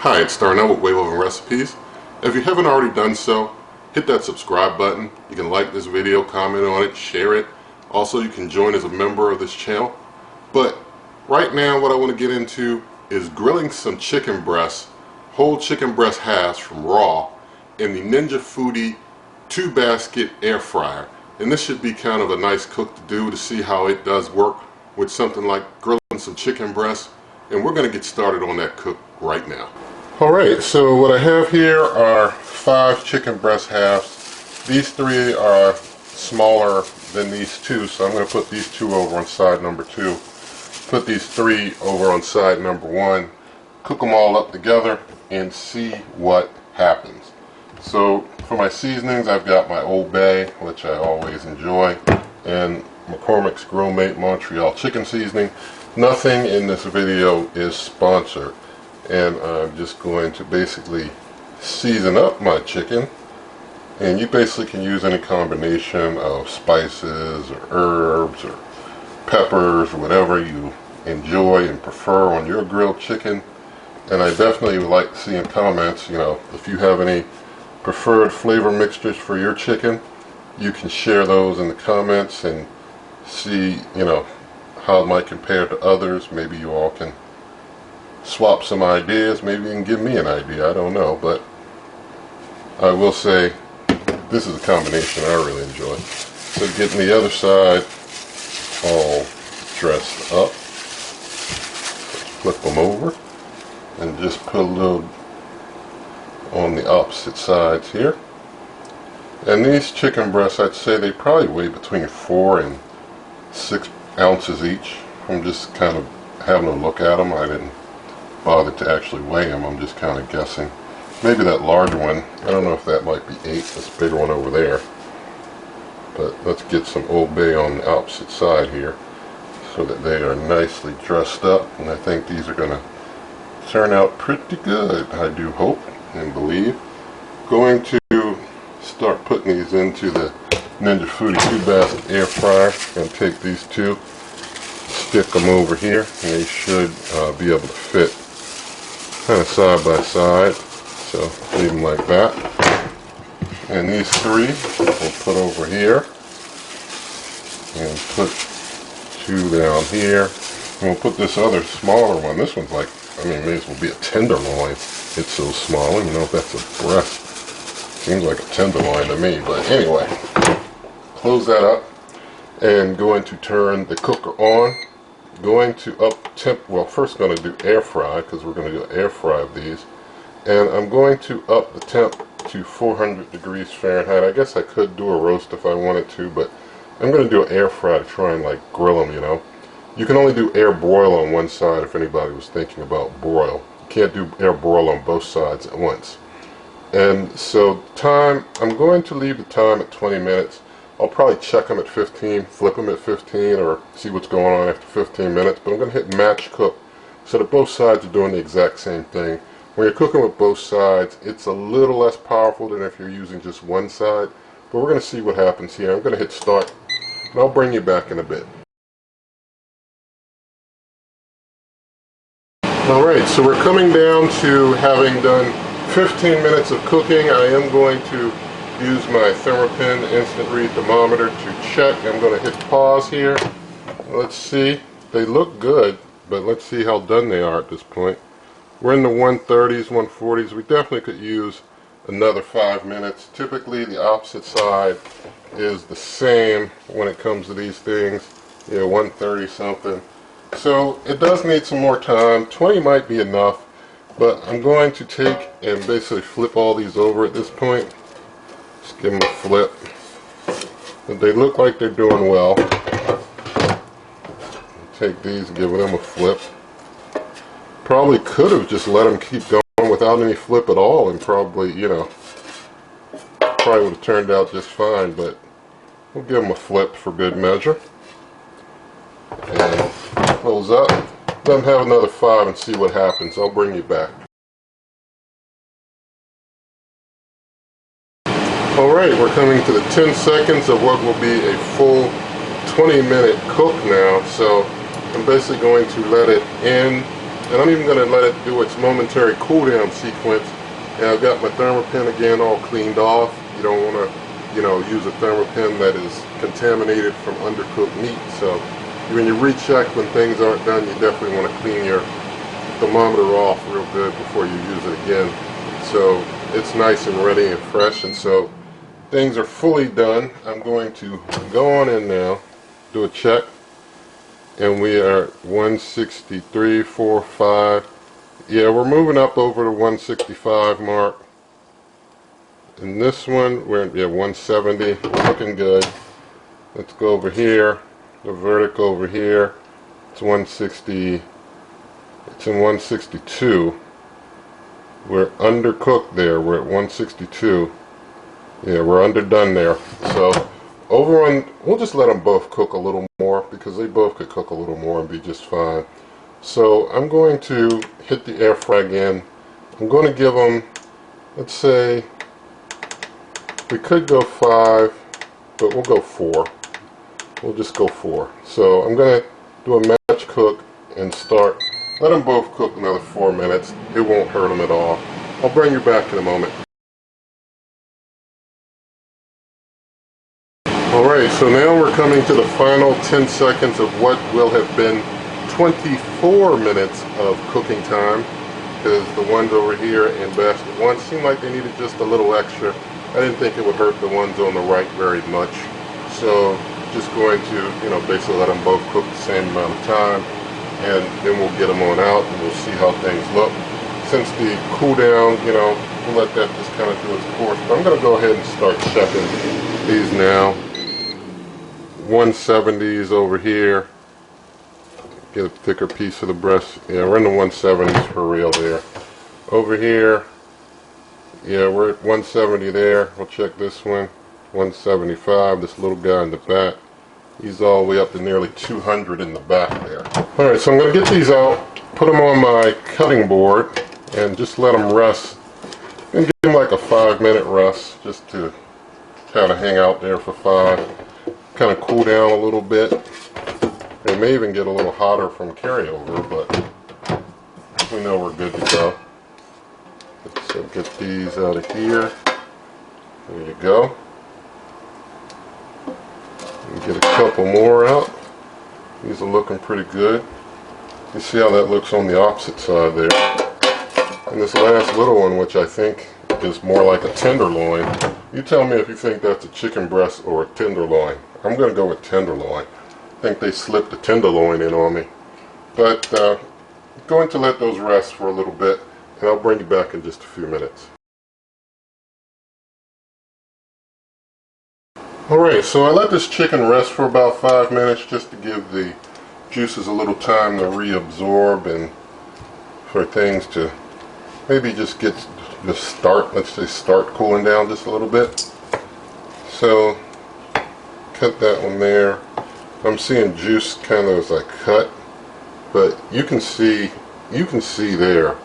Hi, it's Darnell with Way Woven Recipes. If you haven't already done so, hit that subscribe button. You can like this video, comment on it, share it. Also, you can join as a member of this channel. But right now, what I want to get into is grilling some chicken breasts, whole chicken breast halves from Raw, in the Ninja Foodi 2-basket air fryer. And this should be kind of a nice cook to do to see how it does work with something like grilling some chicken breasts. And we're going to get started on that cook right now. Alright, so what I have here are 5 chicken breast halves. These 3 are smaller than these 2, so I'm going to put these 2 over on side number 2. Put these 3 over on side number 1. Cook them all up together and see what happens. So for my seasonings, I've got my Old Bay, which I always enjoy, and McCormick's Grill Mate Montreal chicken seasoning. Nothing in this video is sponsored. And I'm just going to basically season up my chicken, and you basically can use any combination of spices or herbs or peppers or whatever you enjoy and prefer on your grilled chicken. And I definitely would like to see in comments, if you have any preferred flavor mixtures for your chicken, you can share those in the comments and see how it might compare to others. Maybe you all can swap some ideas. Maybe you can give me an idea. I don't know, but I will say this is a combination I really enjoy. So getting the other side all dressed up, flip them over and just put a little on the opposite sides here. And these chicken breasts, I'd say they probably weigh between 4 and 6 ounces each. I'm just kind of having a look at them. I didn't bother to actually weigh them. I'm just kind of guessing. Maybe that larger one, I don't know if that might be 8, this bigger one over there. But let's get some Old Bay on the opposite side here so that they are nicely dressed up, and I think these are going to turn out pretty good, I do hope and believe. Going to start putting these into the Ninja Foodi 2-basket air fryer. Going to take these 2, stick them over here, and they should be able to fit kind of side by side, so leave them like that. And these 3 we'll put over here, and put 2 down here, and we'll put this other smaller one. This one's like, may as well be a tenderloin. It's so small. I don't even know if that's a breast. Seems like a tenderloin to me, but anyway, close that up and going to turn the cooker on. Going to up temp, well, first going to do air fry, because we're going to do air fry of these, and I'm going to up the temp to 400 degrees Fahrenheit. I guess I could do a roast if I wanted to, but I'm going to do an air fry to try and like grill them. You can only do air broil on one side if anybody was thinking about broil. You can't do air broil on both sides at once. And so time, I'm going to leave the time at 20 minutes. I'll probably check them at 15, flip them at 15, or see what's going on after 15 minutes. But I'm going to hit match cook so that both sides are doing the exact same thing. When you're cooking with both sides, it's a little less powerful than if you're using just one side. But we're going to see what happens here. I'm going to hit start, and I'll bring you back in a bit. Alright, so we're coming down to having done 15 minutes of cooking. I am going to use my Thermopin instant read thermometer to check. I'm going to hit pause here. Let's see. They look good, but let's see how done they are at this point. We're in the 130s, 140s. We definitely could use another 5 minutes. Typically the opposite side is the same when it comes to these things. 130 something. So it does need some more time. 20 might be enough, but I'm going to take and basically flip all these over at this point. Just give them a flip. But they look like they're doing well. Take these and give them a flip. Probably could have just let them keep going without any flip at all, and probably, probably would have turned out just fine, but we'll give them a flip for good measure. And close up. Let them have another 5 and see what happens. I'll bring you back. Alright, we're coming to the 10 seconds of what will be a full 20-minute cook now. So I'm basically going to let it in And I'm even going to let it do its momentary cool down sequence. And I've got my Thermopin again all cleaned off. You don't want to, use a Thermopin that is contaminated from undercooked meat. So when you recheck when things aren't done, you definitely want to clean your thermometer off real good before you use it again. So it's nice and ready and fresh. And so things are fully done. I'm going to go on in now, do a check. And we are at 163.45. Yeah, we're moving up over the 165 mark. And this one, we're at 170. We're looking good. Let's go over here. The vertical over here. It's 160. It's in 162. We're undercooked there. We're at 162. Yeah, we're underdone there. So over on, we'll just let them both cook a little more because they both could cook a little more and be just fine. So I'm going to hit the air fry again. I'm going to give them, let's say, we could go 5, but we'll go 4. We'll just go 4. So I'm going to do a match cook and start. Let them both cook another 4 minutes. It won't hurt them at all. I'll bring you back in a moment. Alright, so now we're coming to the final 10 seconds of what will have been 24 minutes of cooking time, because the ones over here in basket 1 seemed like they needed just a little extra. I didn't think it would hurt the ones on the right very much. So just going to, basically let them both cook the same amount of time, and then we'll get them on out and we'll see how things look. Since the cool down, we'll let that just kind of do its course. But I'm going to go ahead and start checking these now. 170s over here. Get a thicker piece of the breast. Yeah, we're in the 170s for real there. Over here, yeah, we're at 170 there. We'll check this one. 175, this little guy in the back. He's all the way up to nearly 200 in the back there. Alright, so I'm going to get these out, put them on my cutting board, and just let them rest. And give them like a 5-minute rest, just to kind of hang out there for 5. Kind of cool down a little bit. They may even get a little hotter from carryover, but we know we're good to go. So get these out of here. There you go. And get a couple more out. These are looking pretty good. You see how that looks on the opposite side there. And this last little one, which I think is more like a tenderloin. You tell me if you think that's a chicken breast or a tenderloin. I'm going to go with tenderloin. I think they slipped the tenderloin in on me. But I'm going to let those rest for a little bit, and I'll bring you back in just a few minutes. Alright, so I let this chicken rest for about 5 minutes just to give the juices a little time to reabsorb and for things to maybe just let's say start cooling down just a little bit. So cut that one there. I'm seeing juice kind of as I cut, but you can see there,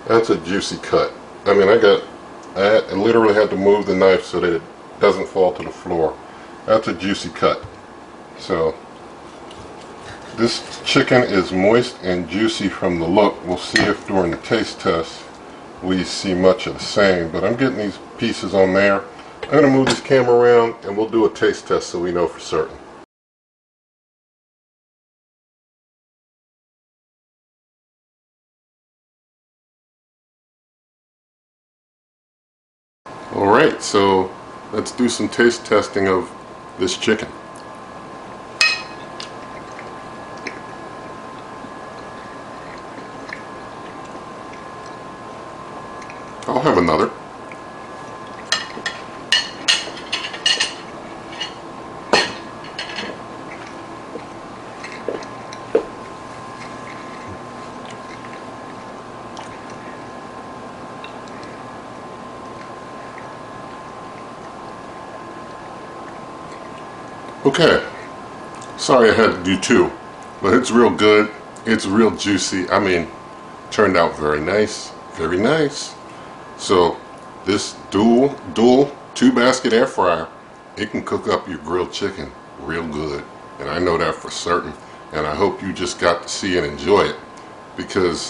that's a juicy cut. I mean, I literally had to move the knife so that it doesn't fall to the floor. That's a juicy cut. So this chicken is moist and juicy from the look. We'll see if during the taste test we see much of the same, but I'm getting these pieces on there. I'm going to move this camera around and we'll do a taste test so we know for certain. Alright, so let's do some taste testing of this chicken. I'll have another. Okay, sorry I had to do 2, but it's real good. It's real juicy. I mean, turned out very nice, very nice. So this dual 2-basket air fryer, it can cook up your grilled chicken real good, and I know that for certain. And I hope you just got to see and enjoy it. because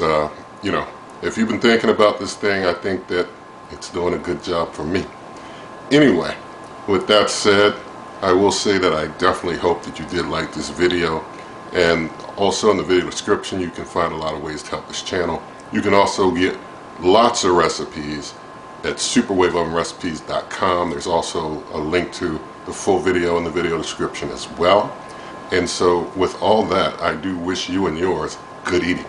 you know, if you've been thinking about this thing, I think that it's doing a good job for me. Anyway, with that said, I will say that I definitely hope that you did like this video, and also in the video description you can find a lot of ways to help this channel. You can also get lots of recipes at superwaveovenrecipes.com. There's also a link to the full video in the video description as well. And so with all that, I do wish you and yours good eating.